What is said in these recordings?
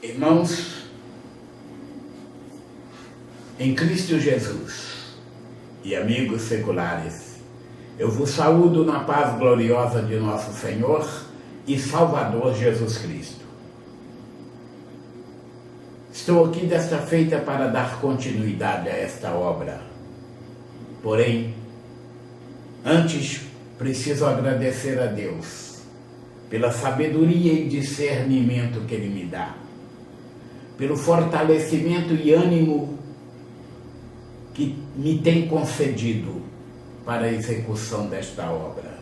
Irmãos, em Cristo Jesus e amigos seculares, eu vos saúdo na paz gloriosa de nosso Senhor e Salvador Jesus Cristo. Estou aqui desta feita para dar continuidade a esta obra. Porém, antes preciso agradecer a Deus pela sabedoria e discernimento que Ele me dá, pelo fortalecimento e ânimo que me tem concedido para a execução desta obra,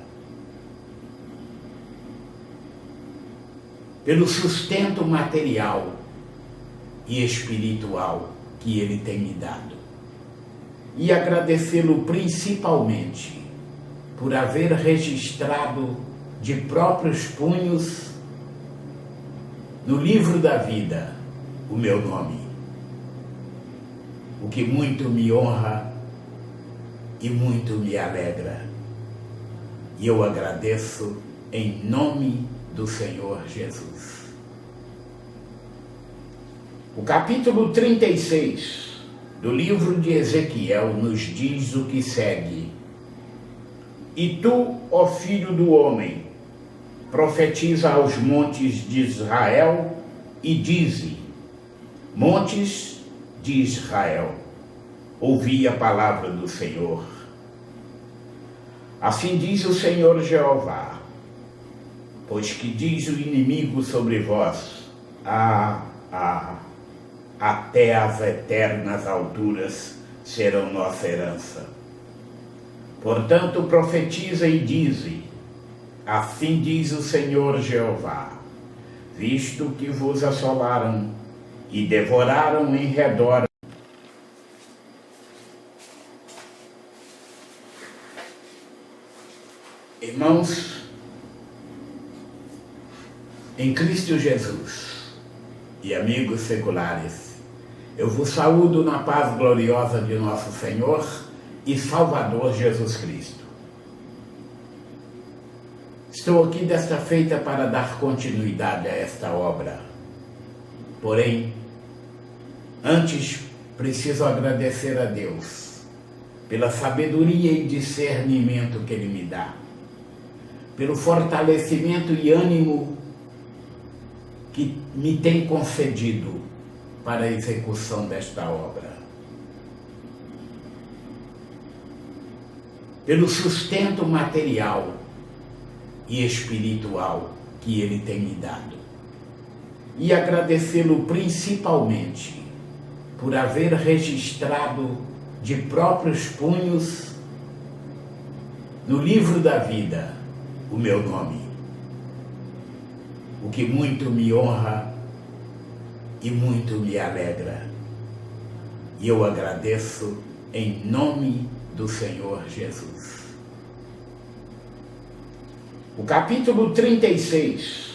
pelo sustento material e espiritual que Ele tem me dado, e agradecê-lo principalmente por haver registrado de próprios punhos no livro da vida o meu nome, o que muito me honra e muito me alegra. E eu agradeço em nome do Senhor Jesus. O capítulo 36 do livro de Ezequiel nos diz o que segue: E tu, ó filho do homem, profetiza aos montes de Israel e dize: Montes de Israel, ouvi a palavra do Senhor. Assim diz o Senhor Jeová: Pois que diz o inimigo sobre vós: até as eternas alturas serão nossa herança. Portanto, profetiza e dize: Assim diz o Senhor Jeová: Visto que vos assolaram e devoraram em redor Irmãos, em Cristo Jesus e amigos seculares, eu vos saúdo na paz gloriosa de nosso Senhor e Salvador Jesus Cristo. Estou aqui desta feita para dar continuidade a esta obra. Porém, antes preciso agradecer a Deus pela sabedoria e discernimento que Ele me dá, pelo fortalecimento e ânimo que me tem concedido para a execução desta obra, pelo sustento material e espiritual que Ele tem me dado, e agradecê-lo principalmente por haver registrado de próprios punhos no livro da vida o meu nome, o que muito me honra e muito me alegra. E eu agradeço em nome do Senhor Jesus. O capítulo 36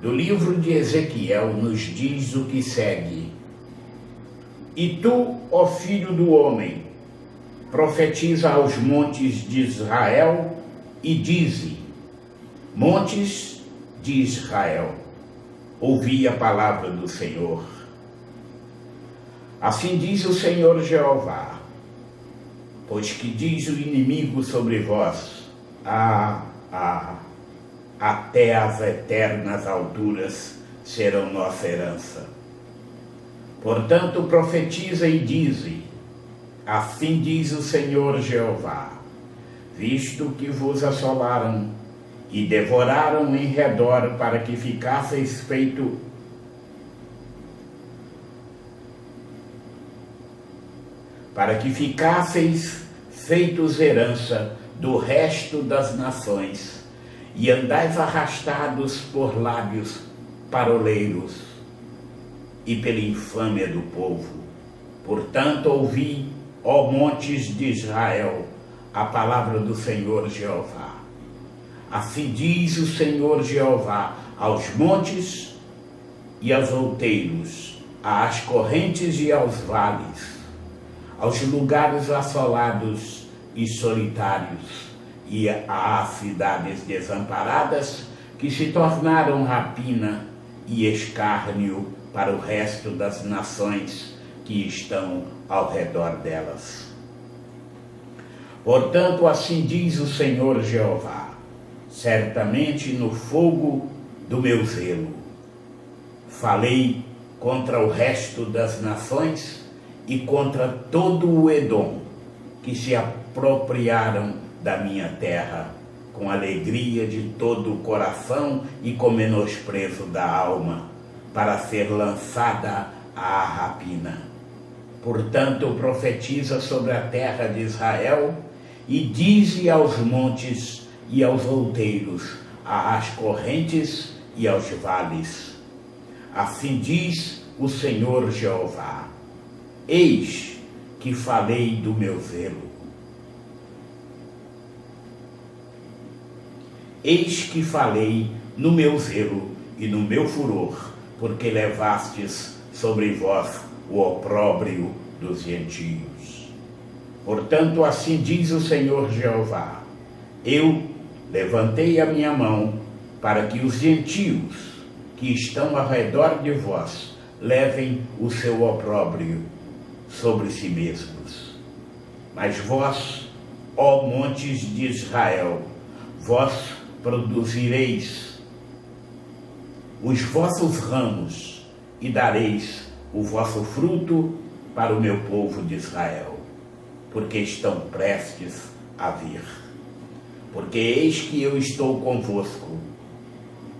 do livro de Ezequiel nos diz o que segue: E tu, ó filho do homem, profetiza aos montes de Israel e dize: Montes de Israel, ouvi a palavra do Senhor. Assim diz o Senhor Jeová: Pois que diz o inimigo sobre vós: até as eternas alturas serão nossa herança. Portanto, profetiza e dize: Assim diz o Senhor Jeová: Visto que vos assolaram e devoraram em redor para que ficasseis feitos herança do resto das nações, e andais arrastados por lábios paroleiros e pela infâmia do povo. Portanto, ouvi, ó montes de Israel, a palavra do Senhor Jeová. Assim diz o Senhor Jeová aos montes e aos outeiros, às correntes e aos vales, aos lugares assolados e solitários, e às cidades desamparadas que se tornaram rapina e escárnio para o resto das nações que estão ao redor delas. Portanto, assim diz o Senhor Jeová: certamente no fogo do meu zelo falei contra o resto das nações e contra todo o Edom, que se apropriaram da minha terra, com alegria de todo o coração e com menosprezo da alma, para ser lançada à rapina. Portanto, profetiza sobre a terra de Israel e dize aos montes e aos outeiros, às correntes e aos vales: assim diz o Senhor Jeová: eis que falei do meu zelo. Eis que falei no meu zelo e no meu furor, porque levastes sobre vós o opróbrio dos gentios. Portanto, assim diz o Senhor Jeová: eu levantei a minha mão para que os gentios que estão ao redor de vós levem o seu opróbrio sobre si mesmos. Mas vós, ó montes de Israel, vós produzireis os vossos ramos e dareis o vosso fruto para o meu povo de Israel, porque estão prestes a vir. Porque eis que eu estou convosco,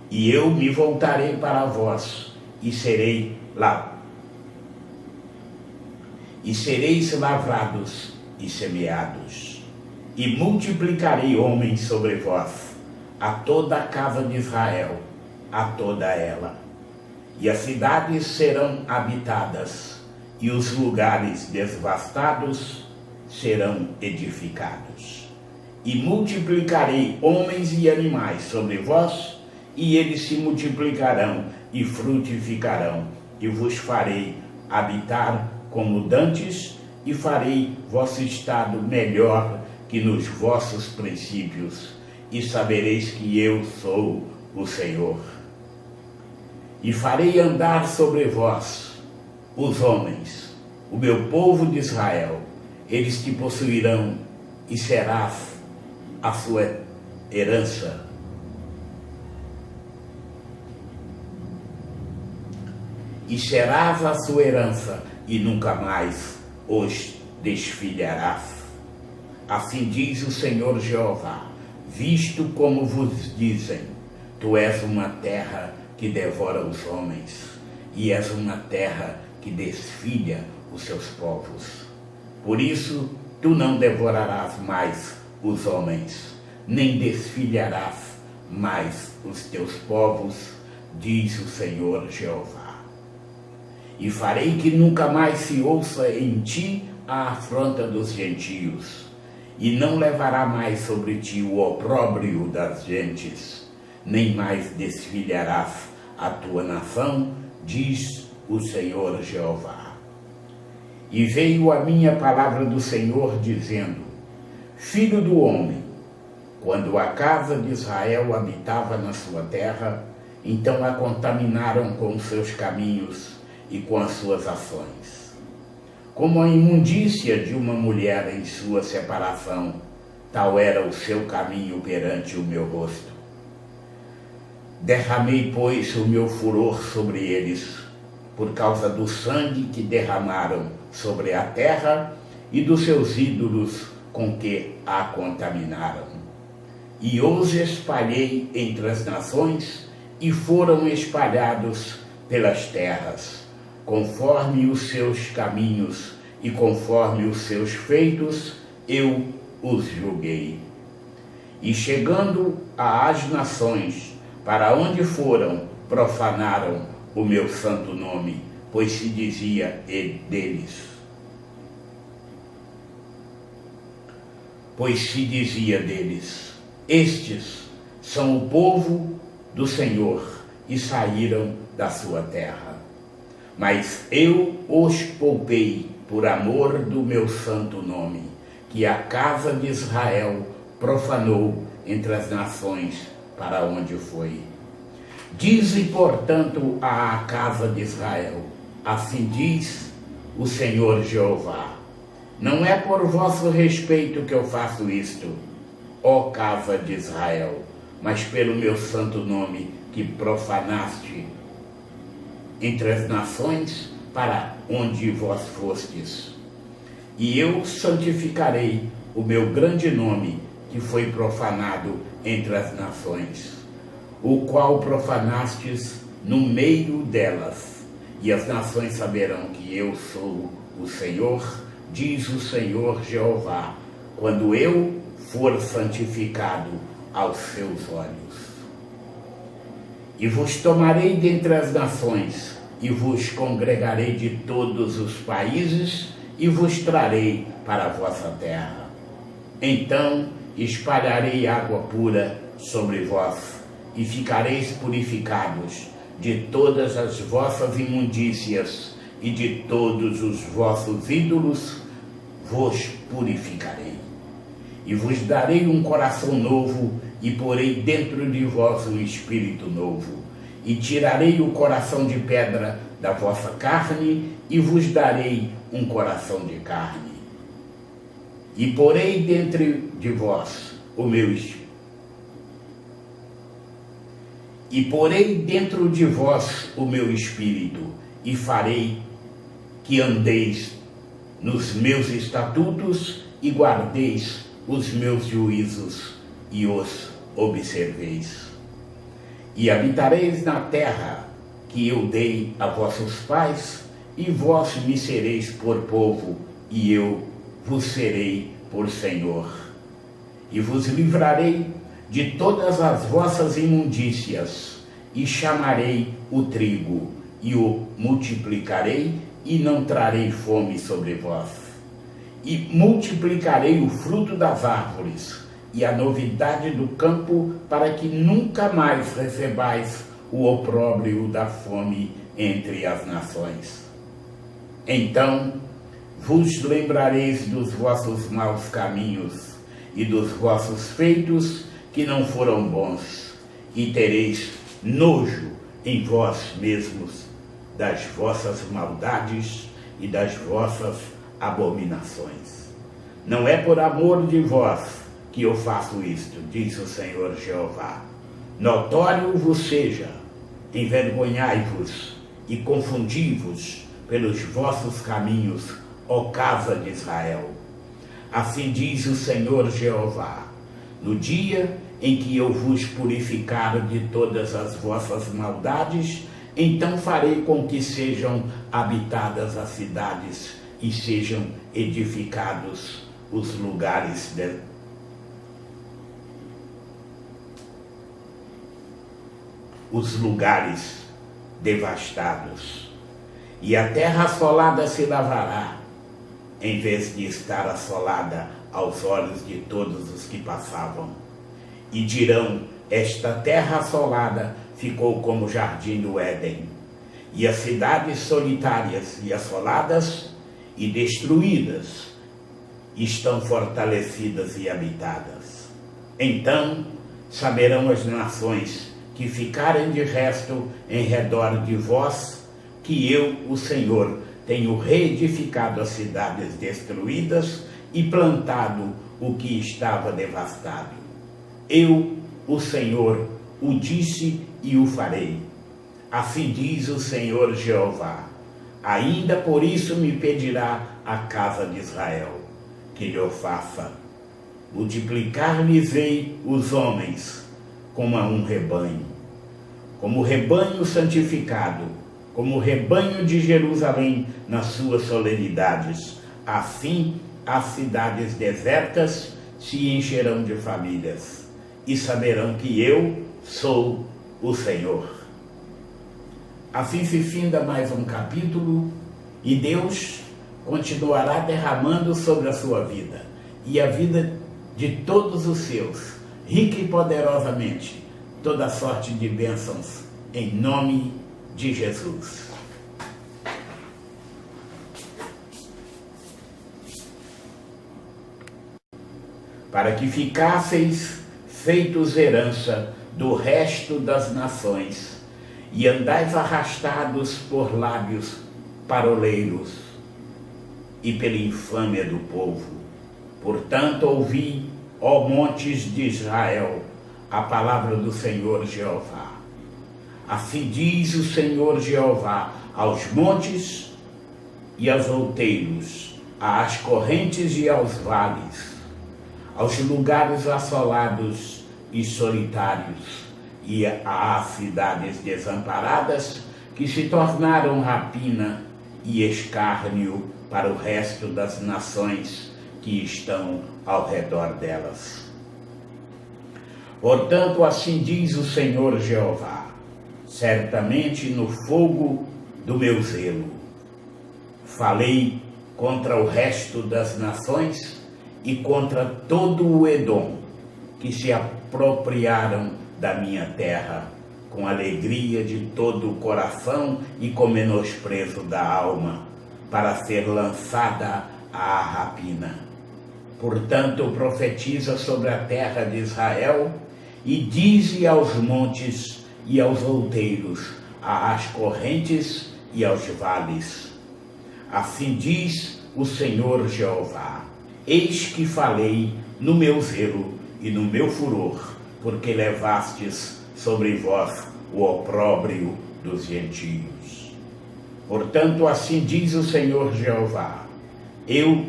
e eu me voltarei para vós, e sereis lavrados e semeados, e multiplicarei homens sobre vós, a toda a casa de Israel, a toda ela. E as cidades serão habitadas, e os lugares devastados serão edificados. E multiplicarei homens e animais sobre vós, e eles se multiplicarão e frutificarão, e vos farei habitar como dantes, e farei vosso estado melhor que nos vossos princípios, e sabereis que eu sou o Senhor. E farei andar sobre vós os homens, o meu povo de Israel, eles te possuirão, e serás a sua herança. E serás a sua herança, e nunca mais os desfilharás. Assim diz o Senhor Jeová: visto como vos dizem, tu és uma terra que devora os homens, e és uma terra que desfilha os seus povos. Por isso, tu não devorarás mais os homens, nem desfilharás mais os teus povos, diz o Senhor Jeová. E farei que nunca mais se ouça em ti a afronta dos gentios, e não levará mais sobre ti o opróbrio das gentes, nem mais desfilharás a tua nação, diz o Senhor Jeová. E veio a minha palavra do Senhor, dizendo: filho do homem, quando a casa de Israel habitava na sua terra, então a contaminaram com os seus caminhos e com as suas ações. Como a imundícia de uma mulher em sua separação, tal era o seu caminho perante o meu rosto. Derramei, pois, o meu furor sobre eles, por causa do sangue que derramaram sobre a terra e dos seus ídolos com que a contaminaram. E os espalhei entre as nações, e foram espalhados pelas terras, conforme os seus caminhos e conforme os seus feitos, eu os julguei. E chegando às nações, para onde foram, profanaram o meu santo nome, pois se dizia deles. Estes são o povo do Senhor e saíram da sua terra. Mas eu os poupei por amor do meu santo nome, que a casa de Israel profanou entre as nações para onde foi. Dize, portanto, à casa de Israel: assim diz o Senhor Jeová: não é por vosso respeito que eu faço isto, ó casa de Israel, mas pelo meu santo nome que profanaste entre as nações para onde vós fostes. E eu santificarei o meu grande nome que foi profanado entre as nações, o qual profanastes no meio delas, e as nações saberão que eu sou o Senhor, diz o Senhor Jeová, quando eu for santificado aos seus olhos. E vos tomarei dentre as nações, e vos congregarei de todos os países, e vos trarei para a vossa terra. Então espalharei água pura sobre vós, e ficareis purificados de todas as vossas imundícias, e de todos os vossos ídolos vos purificarei. E vos darei um coração novo, e porei dentro de vós um espírito novo. E tirarei o coração de pedra da vossa carne, e vos darei um coração de carne. E porei dentro de vós o meu espírito. E porei dentro de vós o meu espírito, e farei que andeis nos meus estatutos, e guardeis os meus juízos, e os observeis. E habitareis na terra que eu dei a vossos pais, e vós me sereis por povo, e eu vos serei por Senhor. E vos livrarei de todas as vossas imundícias, e chamarei o trigo, e o multiplicarei, e não trarei fome sobre vós. E multiplicarei o fruto das árvores, e a novidade do campo, para que nunca mais recebais o opróbrio da fome entre as nações. Então vos lembrareis dos vossos maus caminhos e dos vossos feitos que não foram bons, e tereis nojo em vós mesmos das vossas maldades e das vossas abominações. Não é por amor de vós que eu faço isto, diz o Senhor Jeová. Notório vos seja, envergonhai-vos e confundi-vos pelos vossos caminhos, ó casa de Israel. Assim diz o Senhor Jeová: no dia em que eu vos purificar de todas as vossas maldades, então farei com que sejam habitadas as cidades e sejam edificados os lugares devastados. E a terra assolada se lavará, em vez de estar assolada aos olhos de todos os que passavam. E dirão: esta terra assolada ficou como o jardim do Éden. E as cidades solitárias e assoladas e destruídas estão fortalecidas e habitadas. Então saberão as nações que ficarem de resto em redor de vós, que eu, o Senhor, tenho reedificado as cidades destruídas e plantado o que estava devastado. Eu, o Senhor, o disse e o farei. Assim diz o Senhor Jeová: ainda por isso me pedirá a casa de Israel que lhe faça. Multiplicar-lhes-ei os homens como a um rebanho, como rebanho santificado, como o rebanho de Jerusalém nas suas solenidades. Assim as cidades desertas se encherão de famílias, e saberão que eu sou o Senhor. Assim se finda mais um capítulo, e Deus continuará derramando sobre a sua vida e a vida de todos os seus, rica e poderosamente, toda sorte de bênçãos, em nome de Jesus. Para que ficasseis feitos herança do resto das nações, e andais arrastados por lábios paroleiros e pela infâmia do povo. Portanto, ouvi, ó montes de Israel, a palavra do Senhor Jeová. Assim diz o Senhor Jeová aos montes e aos outeiros, às correntes e aos vales, aos lugares assolados e solitários, e às cidades desamparadas que se tornaram rapina e escárnio para o resto das nações que estão ao redor delas. Portanto, assim diz o Senhor Jeová: certamente no fogo do meu zelo falei contra o resto das nações e contra todo o Edom, que se apropriaram da minha terra com alegria de todo o coração e com menosprezo da alma, para ser lançada à rapina. Portanto, profetiza sobre a terra de Israel e dize aos montes e aos outeiros, às correntes e aos vales: assim diz o Senhor Jeová: eis que falei no meu zelo e no meu furor, porque levastes sobre vós o opróbrio dos gentios. Portanto, assim diz o Senhor Jeová: eu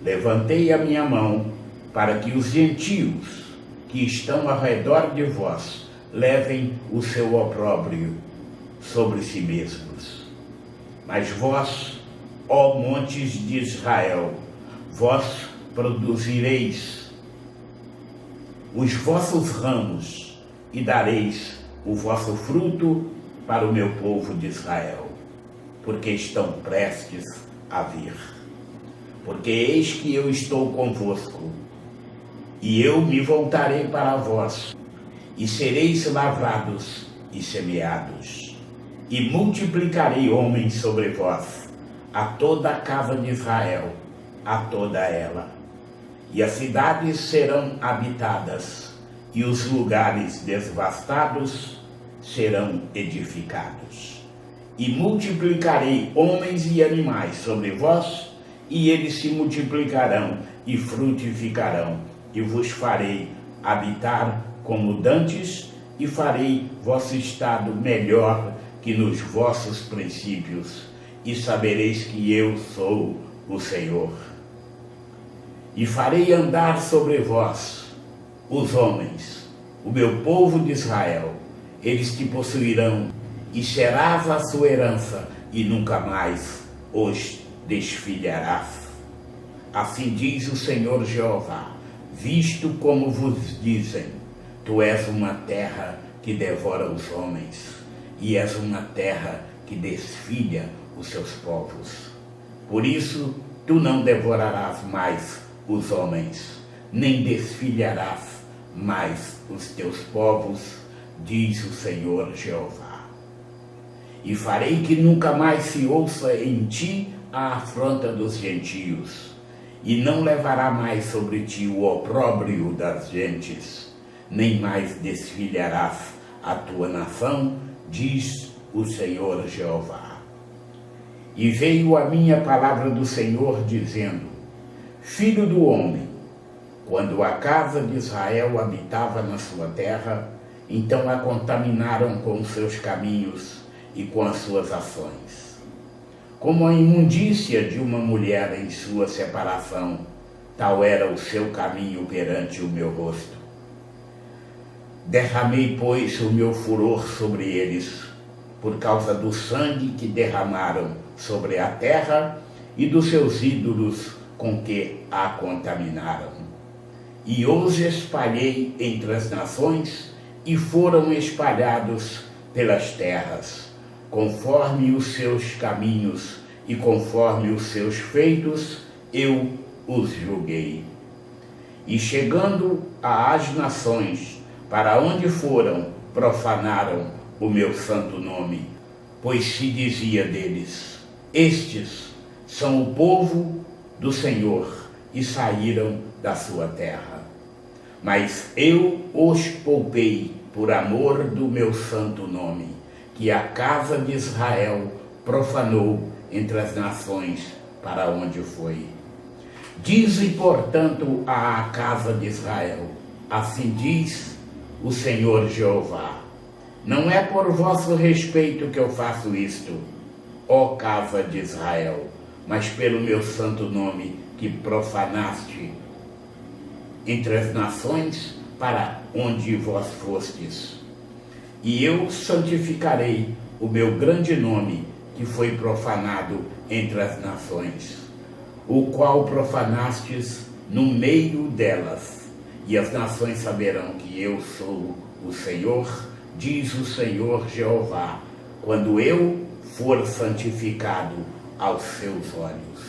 levantei a minha mão para que os gentios que estão ao redor de vós levem o seu opróbrio sobre si mesmos. Mas vós, ó montes de Israel, vós produzireis os vossos ramos e dareis o vosso fruto para o meu povo de Israel, porque estão prestes a vir. Porque eis que eu estou convosco, e eu me voltarei para vós, e sereis lavrados e semeados, e multiplicarei homens sobre vós, a toda a casa de Israel, a toda ela. E as cidades serão habitadas, e os lugares devastados serão edificados. E multiplicarei homens e animais sobre vós, e eles se multiplicarão e frutificarão, e vos farei habitar como dantes, e farei vosso estado melhor que nos vossos princípios, e sabereis que eu sou o Senhor. E farei andar sobre vós os homens, o meu povo de Israel, eles te possuirão, e serás a sua herança, e nunca mais os desfilharás. Assim diz o Senhor Jeová: visto como vos dizem, tu és uma terra que devora os homens, e és uma terra que desfilha os seus povos. Por isso, tu não devorarás mais os homens, nem desfilharás mais os teus povos, diz o Senhor Jeová. E farei que nunca mais se ouça em ti a afronta dos gentios, e não levará mais sobre ti o opróbrio das gentes, nem mais desfilharás a tua nação, diz o Senhor Jeová. E veio a minha palavra do Senhor, dizendo: filho do homem, quando a casa de Israel habitava na sua terra, então a contaminaram com os seus caminhos e com as suas ações. Como a imundícia de uma mulher em sua separação, tal era o seu caminho perante o meu rosto. Derramei, pois, o meu furor sobre eles, por causa do sangue que derramaram sobre a terra e dos seus ídolos com que a contaminaram. E os espalhei entre as nações, e foram espalhados pelas terras, conforme os seus caminhos e conforme os seus feitos, eu os julguei. E chegando às nações, para onde foram, profanaram o meu santo nome, pois se dizia deles: estes são o povo do Senhor, e saíram da sua terra. Mas eu os poupei por amor do meu santo nome, que a casa de Israel profanou entre as nações para onde foi. Dize, portanto, à casa de Israel: assim diz o Senhor Jeová: não é por vosso respeito que eu faço isto, ó casa de Israel, mas pelo meu santo nome que profanaste entre as nações para onde vós fostes. E eu santificarei o meu grande nome que foi profanado entre as nações, o qual profanastes no meio delas, e as nações saberão que eu sou o Senhor, diz o Senhor Jeová, quando eu for santificado aos seus olhos.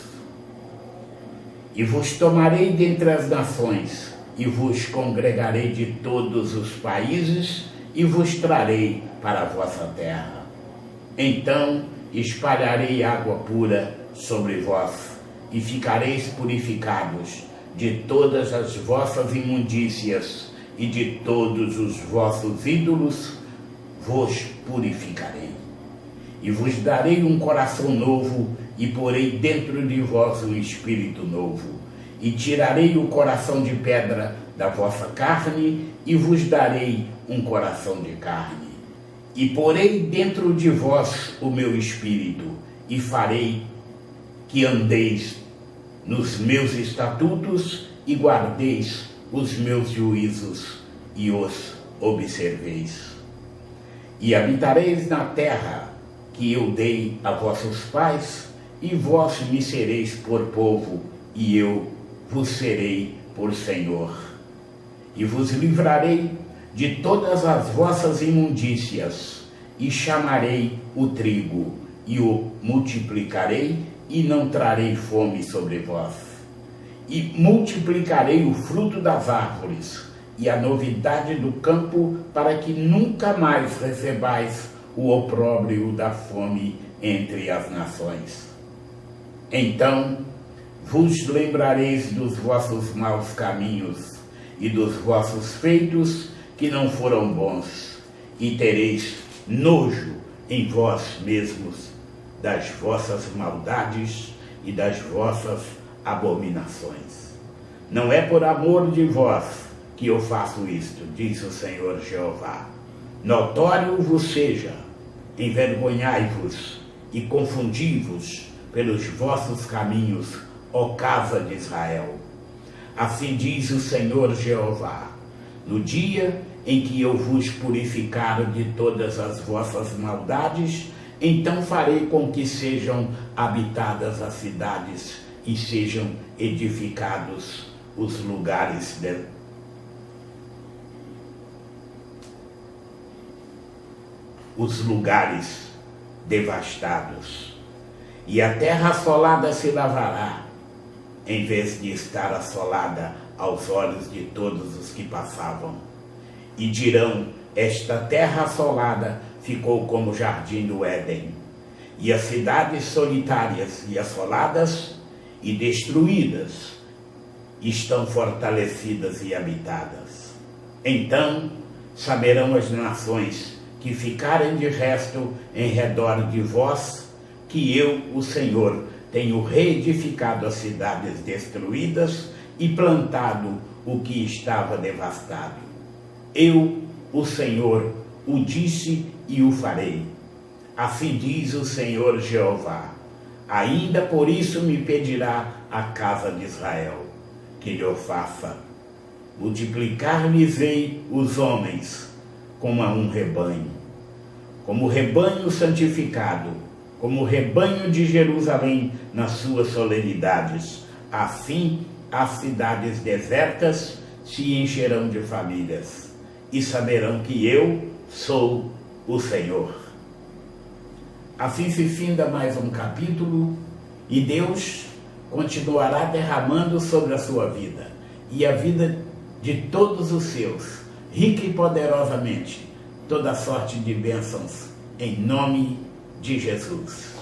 E vos tomarei dentre as nações, e vos congregarei de todos os países, e vos trarei para a vossa terra. Então espalharei água pura sobre vós, e ficareis purificados de todas as vossas imundícias, e de todos os vossos ídolos vos purificarei. E vos darei um coração novo, e porei dentro de vós um espírito novo. E tirarei o coração de pedra da vossa carne, e vos darei um coração de carne. E porei dentro de vós o meu espírito, e farei que andeis nos meus estatutos, e guardeis os meus juízos, e os observeis. E habitareis na terra que eu dei a vossos pais, e vós me sereis por povo, e eu vos serei por Senhor. E vos livrarei de todas as vossas imundícias, e chamarei o trigo, e o multiplicarei, e não trarei fome sobre vós. E multiplicarei o fruto das árvores, e a novidade do campo, para que nunca mais recebais o opróbrio da fome entre as nações. Então vos lembrareis dos vossos maus caminhos e dos vossos feitos que não foram bons, e tereis nojo em vós mesmos das vossas maldades e das vossas abominações. Não é por amor de vós que eu faço isto, diz o Senhor Jeová. Notório vos seja, envergonhai-vos e confundi-vos pelos vossos caminhos, ó casa de Israel. Assim diz o Senhor Jeová: no dia em que eu vos purificar de todas as vossas maldades, então farei com que sejam habitadas as cidades e sejam edificados os lugares devastados. E a terra assolada se lavará, em vez de estar assolada aos olhos de todos os que passavam. E dirão: esta terra assolada ficou como o jardim do Éden, e as cidades solitárias e assoladas e destruídas estão fortalecidas e habitadas. Então saberão as nações que ficarem de resto em redor de vós, que eu, o Senhor, tenho reedificado as cidades destruídas e plantado o que estava devastado. Eu, o Senhor, o disse e o farei. Assim diz o Senhor Jeová: ainda por isso me pedirá a casa de Israel que lhe faça. Multiplicar-lhes-ei os homens como a um rebanho, como rebanho santificado, como o rebanho de Jerusalém nas suas solenidades. Assim as cidades desertas se encherão de famílias, e saberão que eu sou o Senhor. Assim se finda mais um capítulo, e Deus continuará derramando sobre a sua vida e a vida de todos os seus, rica e poderosamente, toda sorte de bênçãos, em nome de Jesus.